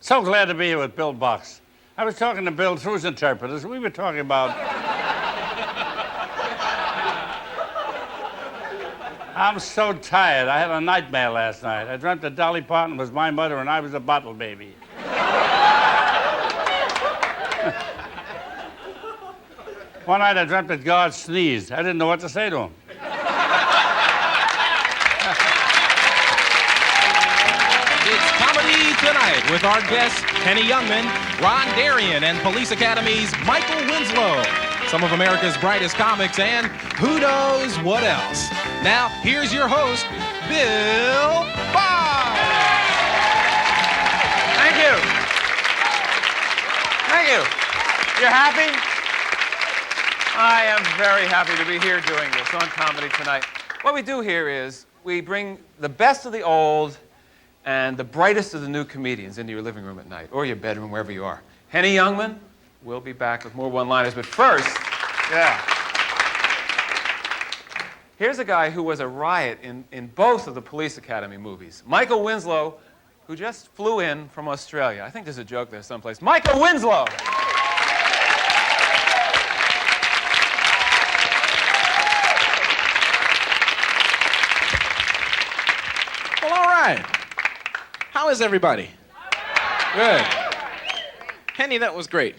So glad to be here with Bill Boggs. I was talking to Bill through his interpreters. We were talking about... I'm so tired. I had a nightmare last night. I dreamt that Dolly Parton was my mother and I was a bottle baby. One night I dreamt that God sneezed. I didn't know what to say to him. It's Comedy Tonight with our guests, Henny Youngman, Ron Darian, and Police Academy's Michael Winslow. Some of America's brightest comics and who knows what else. Now, here's your host, Bill Boggs. Thank you. Thank you. You're happy? I am very happy to be here doing this on Comedy Tonight. What we do here is we bring the best of the old and the brightest of the new comedians into your living room at night, or your bedroom, wherever you are. Henny Youngman will be back with more one-liners, but first, here's a guy who was a riot in both of the Police Academy movies. Michael Winslow, who just flew in from Australia. I think there's a joke there someplace. Michael Winslow! Well, all right. How is everybody? Good. Henny, that was great.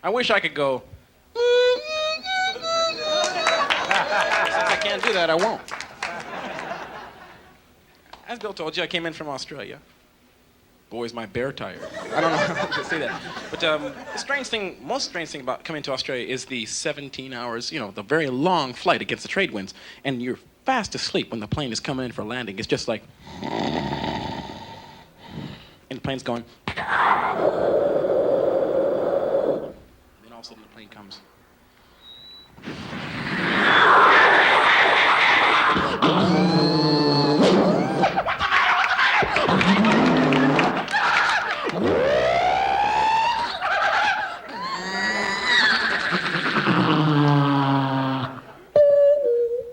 I wish I could go. Since I can't do that, I won't. As Bill told you, I came in from Australia. Boy, is my bear tired. I don't know how to say that. But the most strange thing about coming to Australia is the 17 hours, the very long flight against the trade winds. And you're fast asleep when the plane is coming in for landing. It's just like... And the plane's going... And then all of a sudden the plane comes.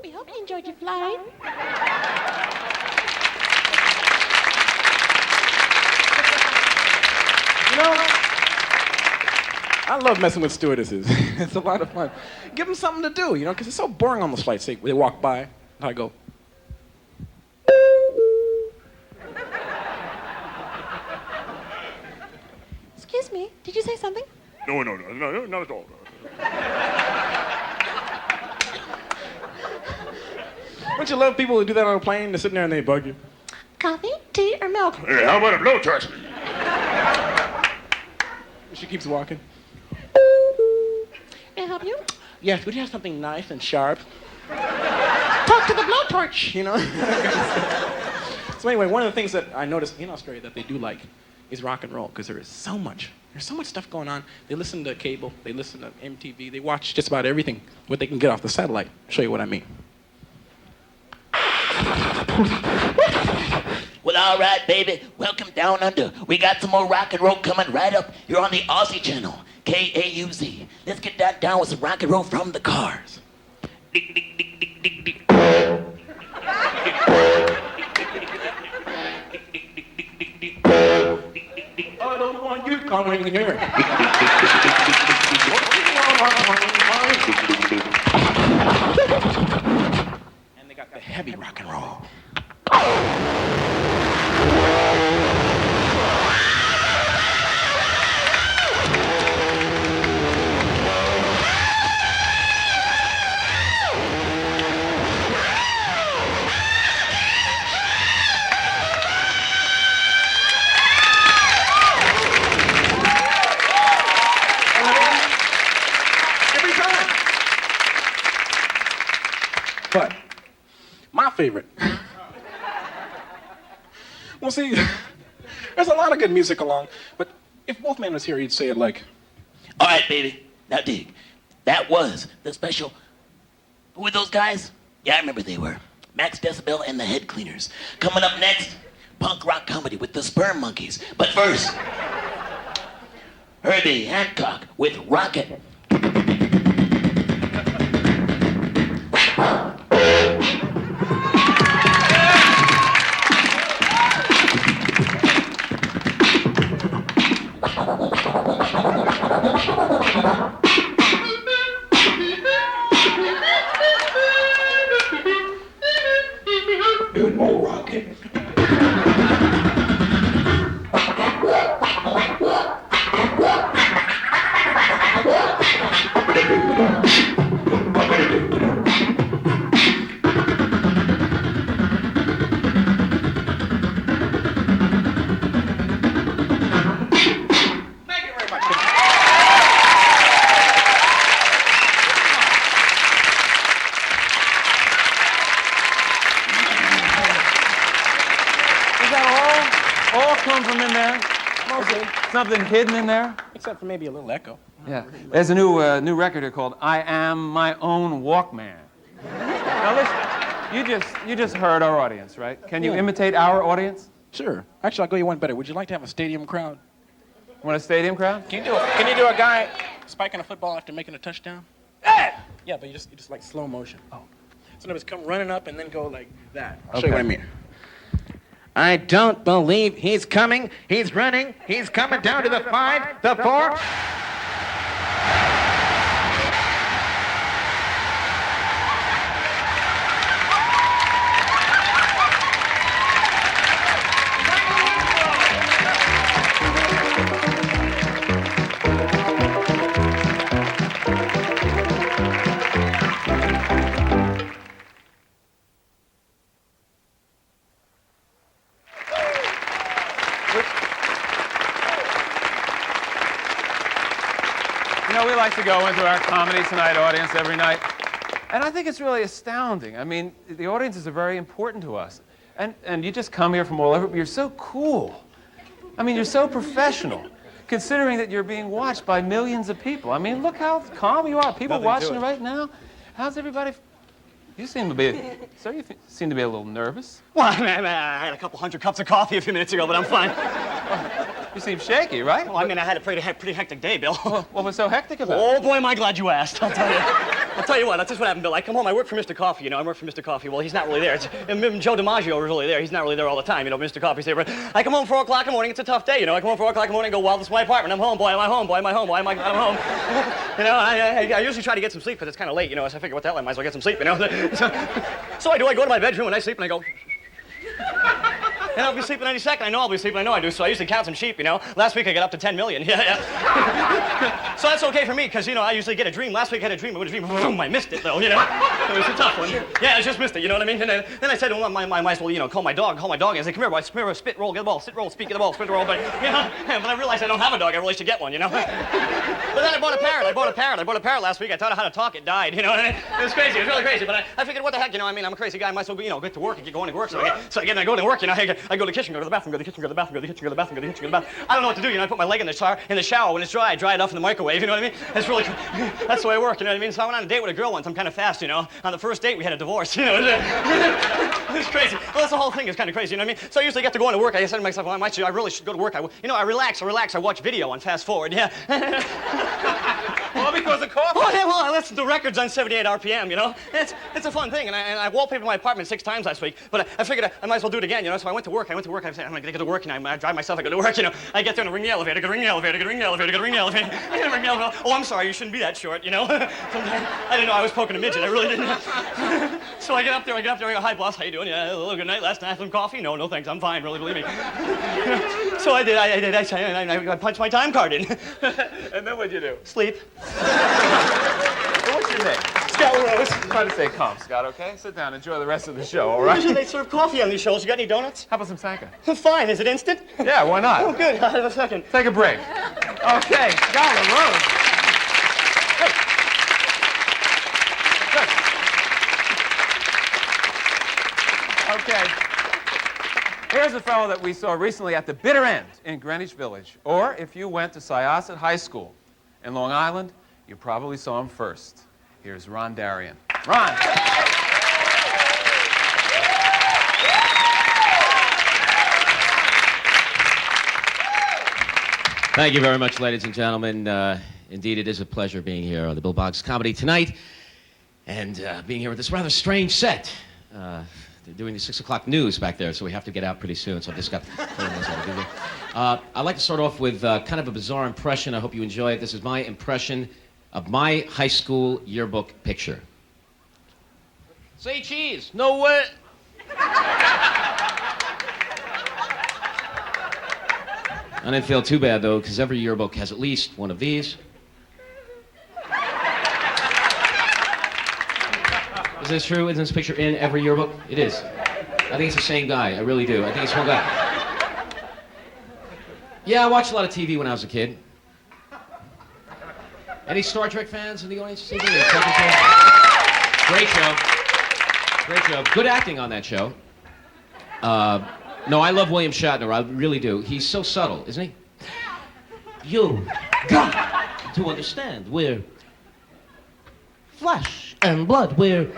We hope you enjoyed your flight. I love messing with stewardesses. It's a lot of fun. Give them something to do, because it's so boring on those flights. They walk by, and I go. Excuse me, did you say something? No, not at all. Don't you love people who do that on a plane? They're sitting there and they bug you. Coffee, tea, or milk? Hey, how about a blowtorch? She keeps walking. May I help you? Yes, would you have something nice and sharp? Talk to the blowtorch. So anyway, one of the things that I noticed in Australia that they do like is rock and roll, because there's so much stuff going on. They listen to cable, they listen to MTV, they watch just about everything, what they can get off the satellite. I'll show you what I mean. Well, all right, baby. Welcome down under. We got some more rock and roll coming right up here on the Aussie channel, KAUZ. Let's get that down with some rock and roll from the Cars. Dig, dig, dig, dig, dig, dig. I don't want you coming here. And they got the heavy rock and roll. Every time. But my favorite. Well, see, there's a lot of good music along, but if Wolfman was here, he'd say it like, All right, baby. Now dig. That was the special... Who were those guys? Yeah, I remember they were. Max Decibel and the Head Cleaners. Coming up next, punk rock comedy with the Sperm Monkeys. But first, Herbie Hancock with Rocket. from in there? Mostly. Something hidden in there? Except for maybe a little echo. Yeah. There's a new record here called "I Am My Own Walkman." Now listen, you just heard our audience, right? Can you imitate our audience? Sure. Actually, I'll go you one better. Would you like to have a stadium crowd? Want a stadium crowd? Can you do a guy spiking a football after making a touchdown? Hey! Yeah, but you just like slow motion. Oh. So in other words, come running up and then go like that. I'll Okay. show you what I mean. I don't believe he's coming. He's running. He's coming down to the 5, the 4. You know, we like to go into our Comedy Tonight audience every night, and I think it's really astounding. I mean, the audiences are very important to us, and you just come here from all over, but you're so cool. I mean, you're so professional, considering that you're being watched by millions of people. I mean, look how calm you are. People watching you right now. How's everybody? You seem to be, sir, you seem to be a little nervous. Well, I had a couple hundred cups of coffee a few minutes ago, but I'm fine. You seem shaky, right? Well, I mean, I had a pretty hectic day, Bill. What was so hectic about it? Oh, boy, am I glad you asked. I'll tell you what, that's just what happened, Bill. I come home, I work for Mr. Coffee, you know. I work for Mr. Coffee. Well, he's not really there. Joe DiMaggio is really there. He's not really there all the time, you know. Mr. Coffee's there. But I come home 4 o'clock in the morning. It's a tough day, you know. I come home 4 o'clock in the morning and go, well, this is my apartment. I'm home. Boy, am I home. Boy, am I home. Boy, am I home. You know, I usually try to get some sleep because it's kind of late, you know. So I figure, what the hell, I might as well get some sleep, you know. So I do. I go to my bedroom and I sleep and I go... And I'll be sleeping any second. I know I'll be sleeping. I know I do. So I usually count some sheep, you know. Last week I got up to 10 million. Yeah. So that's okay for me, because, you know, I usually get a dream. Last week I had a dream. It was a dream. Boom, I missed it, though, you know. It was a tough one. Yeah, I just missed it, you know what I mean? And then I said, well, I might as well, you know, call my dog. And I said, come here, boy, spit, roll, get the ball. Sit, roll, speak, get the ball, spit, roll. But, you know, but I realized I don't have a dog. I really should get one, you know. But then I bought a parrot. I bought a parrot last week. I taught it how to talk. It died, you know. And it was crazy. It was really crazy. But I figured, what the heck, you know, I mean, I'm a crazy guy. I might as well, you know, get to work and get going to work. So again, I go to work, you know. I go to the kitchen, go to the bathroom, go to the kitchen, go to the bathroom, go to the kitchen, go to the bathroom, go to the kitchen, go to the bathroom. I don't know what to do, you know. I put my leg in the shower when it's dry. I dry it off in the microwave, you know what I mean? It's really, that's the way I work, you know what I mean? So I went on a date with a girl once. I'm kind of fast, you know. On the first date, we had a divorce, you know. It's crazy. Well, that's the whole thing. It's kind of crazy, you know what I mean? So I usually get to go into work. I said to myself, well, I really should go to work. You know, I relax. I watch video on fast forward, yeah. Well, because of coffee. Oh, yeah, well, I listen to records on 78 RPM, you know? It's a fun thing, and I wallpapered my apartment 6 times last week, but I figured I might as well do it again, you know? So I went to work. I said, I'm gonna go to work, and I drive myself. I go to work, you know? I get there and I ring the elevator. I go ring the elevator. I ring the elevator. Ring the elevator. Oh, I'm sorry, you shouldn't be that short, you know? I didn't know I was poking a midget. I really didn't. So I get up there. I go, hi, boss. How you doing? Yeah, hello, good night. Last night, some coffee? No, thanks. I'm fine. Really, believe me. So I did. I punched my time card in. And then what'd you do? Sleep. What's your name? Scott Rose. Try to stay calm, Scott, okay? Sit down. Enjoy the rest of the show, all right? Usually they serve coffee on these shows. You got any donuts? How about some Sanka? Fine. Is it instant? Yeah, why not? Oh, good. I'll have a second. Take a break. Okay, Scott Rose. Hey. Good. Okay. Here's a fellow that we saw recently at the bitter end in Greenwich Village. Or if you went to Syosset High School in Long Island, you probably saw him first. Here's Ron Darian. Ron. Thank you very much, ladies and gentlemen. Indeed, it is a pleasure being here on the Bill Boggs Comedy Tonight and being here with this rather strange set. They're doing the 6 o'clock news back there, so we have to get out pretty soon, so I've just got I'd like to start off with kind of a bizarre impression. I hope you enjoy it. This is my impression of my high school yearbook picture. Say cheese. No way. I didn't feel too bad, though, because every yearbook has at least one of these. Is this true? Is this picture in every yearbook? It is. I think it's the same guy. I really do. I think it's one guy. Yeah, I watched a lot of TV when I was a kid. Any Star Trek fans in the audience? Great show. Great show. Good acting on that show. No, I love William Shatner. I really do. He's so subtle, isn't he? You got to understand. We're flesh and blood. We're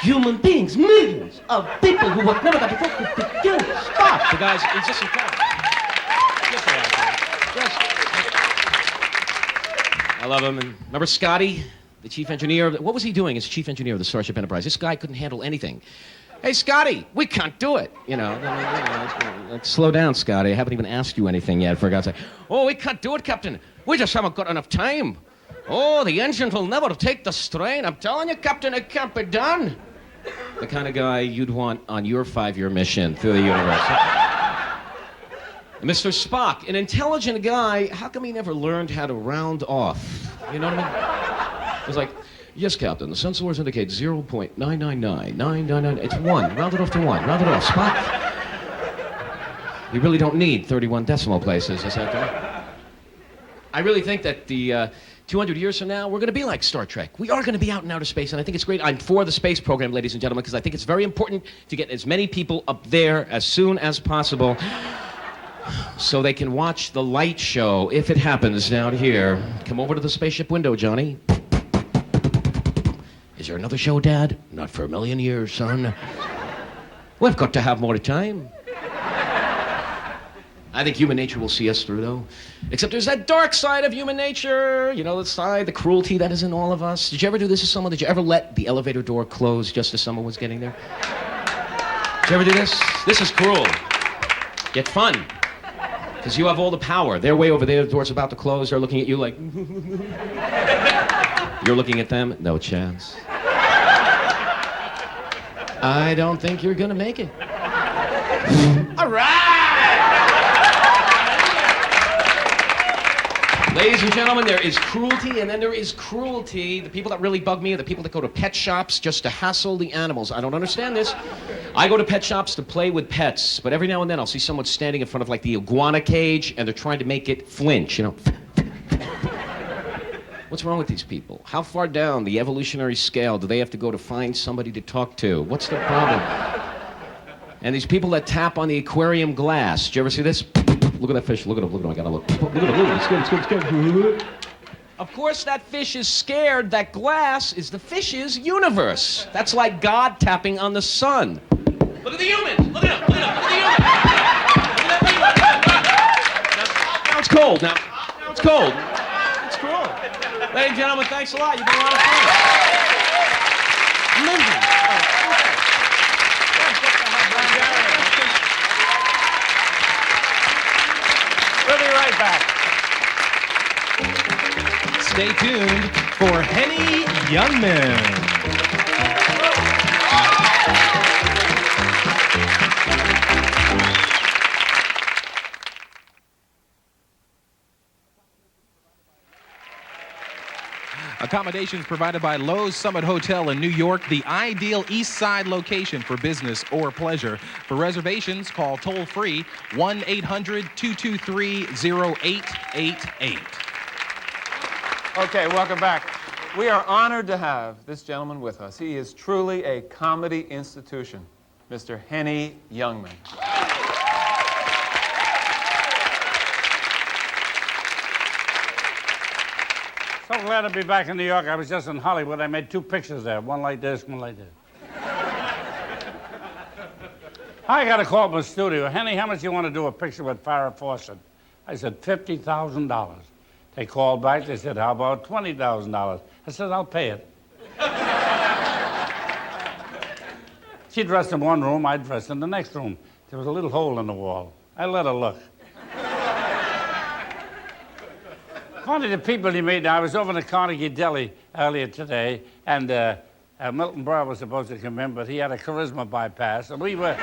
human beings. Millions of people who have never got before could begin. Stop. The guy's, he's just incredible. Just I love him. And remember Scotty, the chief engineer? What was he doing as chief engineer of the Starship Enterprise? This guy couldn't handle anything. Hey, Scotty, we can't do it. You know, like, slow down, Scotty. I haven't even asked you anything yet, for God's sake. Oh, we can't do it, Captain. We just haven't got enough time. Oh, the engine will never take the strain. I'm telling you, Captain, it can't be done. The kind of guy you'd want on your 5-year mission through the universe. Mr. Spock, an intelligent guy, how come he never learned how to round off? You know what I mean? It was like, yes, Captain, the sensors indicate 0.999999. It's 1. Round it off to 1. Round it off. Spock. You really don't need 31 decimal places, is that right? I really think that the 200 years from now, we're going to be like Star Trek. We are going to be out in outer space, and I think it's great. I'm for the space program, ladies and gentlemen, because I think it's very important to get as many people up there as soon as possible so they can watch the light show, if it happens down here. Come over to the spaceship window, Johnny. Is there another show, Dad? Not for a million years, son. We've got to have more time. I think human nature will see us through, though. Except there's that dark side of human nature. You know, the side, the cruelty that is in all of us. Did you ever do this to someone? Did you ever let the elevator door close just as someone was getting there? Did you ever do this? This is cruel. Yet fun. Because you have all the power. They're way over there, the door's about to close. They're looking at you like... You're looking at them? No chance. I don't think you're gonna make it. All right! Ladies and gentlemen, there is cruelty, and then there is cruelty. The people that really bug me are the people that go to pet shops just to hassle the animals. I don't understand this. I go to pet shops to play with pets, but every now and then I'll see someone standing in front of like the iguana cage, and they're trying to make it flinch, you know. What's wrong with these people? How far down the evolutionary scale do they have to go to find somebody to talk to? What's the problem? And these people that tap on the aquarium glass. Did you ever see this? Look at that fish. Look at him. Look at him. I gotta look. Look at him. Look at him. It's good. It's good. It's good. Of course, that fish is scared. That glass is the fish's universe. That's like God tapping on the sun. Look at the human. Look at him. Look at him. Look at the human. Look at that. Now it's cold. Now it's cold. It's cool. Ladies and gentlemen, thanks a lot. You've been a lot of fun. We'll be right back. Stay tuned for Henny Youngman. Accommodations provided by Lowe's Summit Hotel in New York, the ideal East Side location for business or pleasure. For reservations, call toll-free 1-800-223-0888. Okay, welcome back. We are honored to have this gentleman with us. He is truly a comedy institution, Mr. Henny Youngman. So glad to be back in New York. I was just in Hollywood. I made 2 pictures there. One like this, one like this. I got a call from the studio. Henny, how much do you want to do a picture with Farrah Fawcett? I said, $50,000. They called back. They said, how about $20,000? I said, I'll pay it. She dressed in one room. I dressed in the next room. There was a little hole in the wall. I let her look. According to the people he made, I was over in the Carnegie Deli earlier today, and Milton Berle was supposed to come in, but he had a charisma bypass, and we were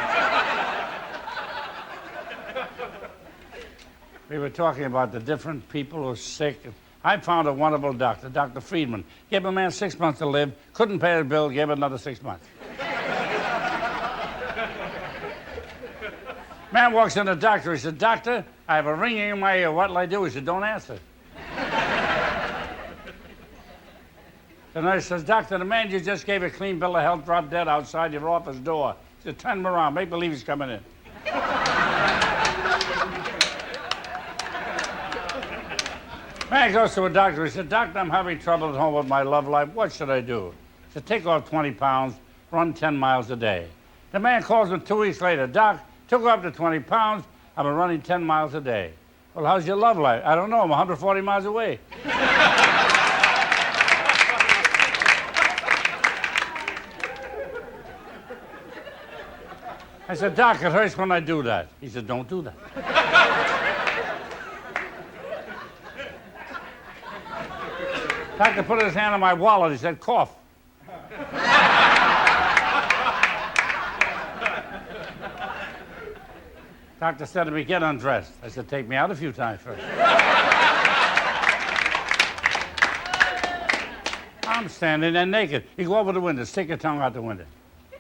talking about the different people who are sick. I found a wonderful doctor, Dr. Friedman. Gave a man 6 months to live, couldn't pay the bill, gave him another 6 months. Man walks in the doctor, he said, Doctor, I have a ringing in my ear, what'll I do? He said, don't answer. The nurse says, Doctor, the man you just gave a clean bill of health dropped dead outside your office door. She said, turn him around. Make believe he's coming in. Man goes to a doctor. He said, Doctor, I'm having trouble at home with my love life. What should I do? He said, take off 20 pounds, run 10 miles a day. The man calls him 2 weeks later. Doc, took off the 20 pounds. I've been running 10 miles a day. Well, how's your love life? I don't know. I'm 140 miles away. I said, Doc, it hurts when I do that. He said, don't do that. Doctor put his hand on my wallet. He said, cough. Doctor said to me, get undressed. I said, take me out a few times first. I'm standing there naked. You go over the window, stick your tongue out the window.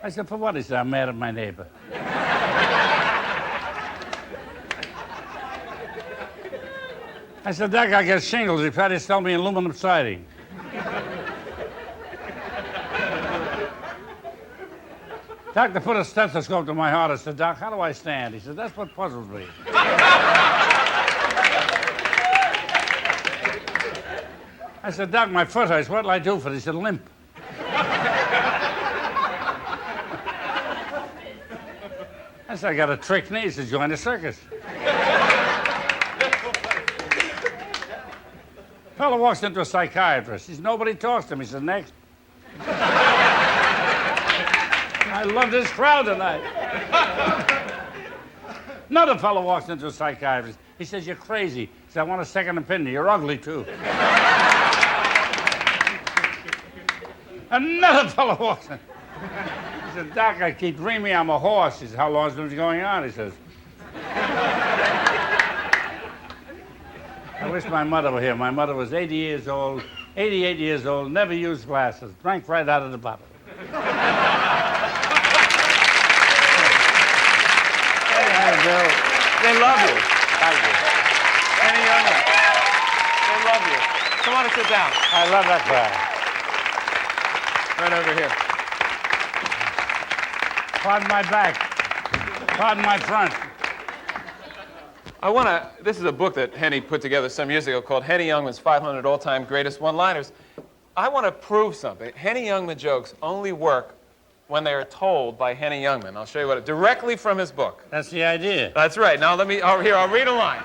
I said, for what? He said, I'm mad at my neighbor. I said, that guy gets shingles. He tried to sell me aluminum siding. Doctor put a stethoscope to my heart. I said, Doc, how do I stand? He said, that's what puzzles me. I said, Doc, my foot hurts. What'll I do for it? He said, limp. I said, I got a trick knee. He said, join the circus. Fellow walks into a psychiatrist. He said, nobody talks to him. He said, next. I love this crowd tonight. Another fellow walks into a psychiatrist. He says, you're crazy. He said, I want a second opinion. You're ugly, too. Another fellow walks in. He said, Doc, I keep dreaming I'm a horse. He said, how long is this going on? He says, I wish my mother were here. My mother was 80 years old, 88 years old, never used glasses, drank right out of the bottle. Hey, Bill. They love you. Thank you. Henny Youngman. They love you. Come on and sit down. I love that crowd. Right over here. Pardon my back. Pardon my front. This is a book that Henny put together some years ago called Henny Youngman's 500 All-Time Greatest One-Liners. I want to prove something. Henny Youngman jokes only work when they are told by Henny Youngman. I'll show you directly from his book. That's the idea. That's right. Now I'll read a line.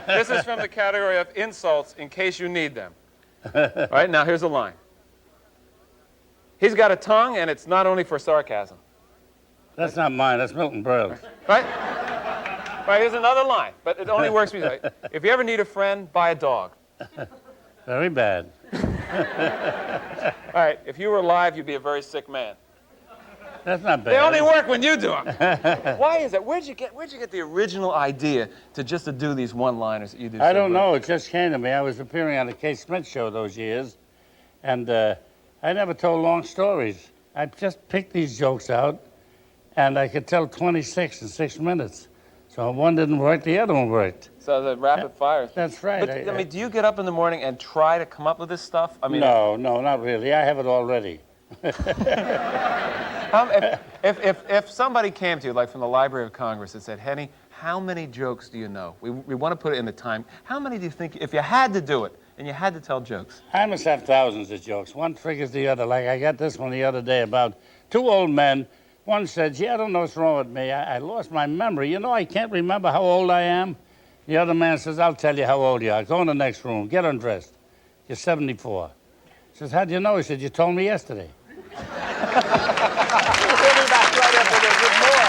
This is from the category of insults in case you need them. All right, now here's a line. He's got a tongue and it's not only for sarcasm. That's not mine. That's Milton Berle's. Right? Right, here's another line, but it only works for you. If you ever need a friend, buy a dog. Very bad. All right, if you were alive, you'd be a very sick man. That's not bad. They only work when you do them. Why is that? Where'd you get the original idea to do these one-liners that you do? I don't know. It just came to me. I was appearing on the Kate Smith show those years, and I never told long stories. I just picked these jokes out, and I could tell 26 in 6 minutes. So one didn't work, the other one worked. So the rapid fire. That's right. But, I mean, do you get up in the morning and try to come up with this stuff? I mean, no, not really. I have it already. If somebody came to you, like from the Library of Congress, and said, Henny, how many jokes do you know? We want to put it in the time. How many do you think, if you had to do it, and you had to tell jokes? I must have thousands of jokes. One triggers the other. Like I got this one the other day about 2 old men. One said, gee, I don't know what's wrong with me. I lost my memory. You know, I can't remember how old I am. The other man says, I'll tell you how old you are. Go in the next room. Get undressed. You're 74. He says, how do you know? He said, you told me yesterday. We'll be back right after this with more.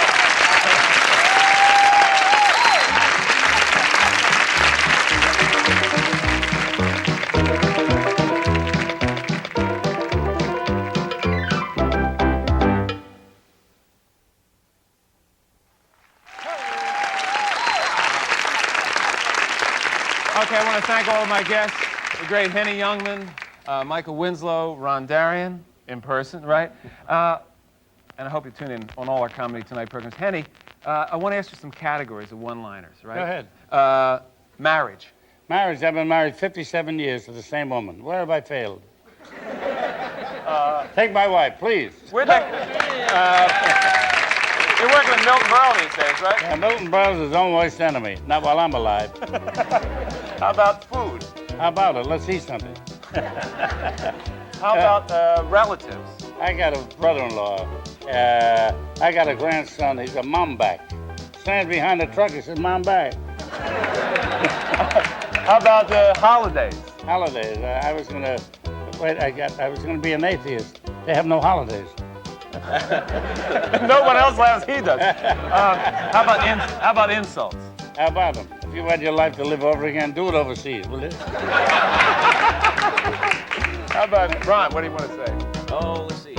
Okay, I want to thank all of my guests, the great Henny Youngman, Michael Winslow, Ron Darian, in person, right? And I hope you tune in on all our Comedy Tonight programs. Henny, I want to ask you some categories of one-liners, right? Go ahead. Marriage. Marriage. I've been married 57 years to the same woman. Where have I failed? Take my wife, please. You're working with Milton Berle these days, right? Yeah, Milton Berle's his own worst enemy. Not while I'm alive. How about food? How about it? Let's eat something. How about relatives? I got a brother-in-law. I got a grandson. He's a mom back. Stands behind the truck. He says, "Mom back." How about holidays? Holidays. I was gonna be an atheist. They have no holidays. No one else laughs. He does. How about insults? How about them? If you had your life to live over again, do it overseas, will you? How about Ron? What do you want to say? Oh, let's see.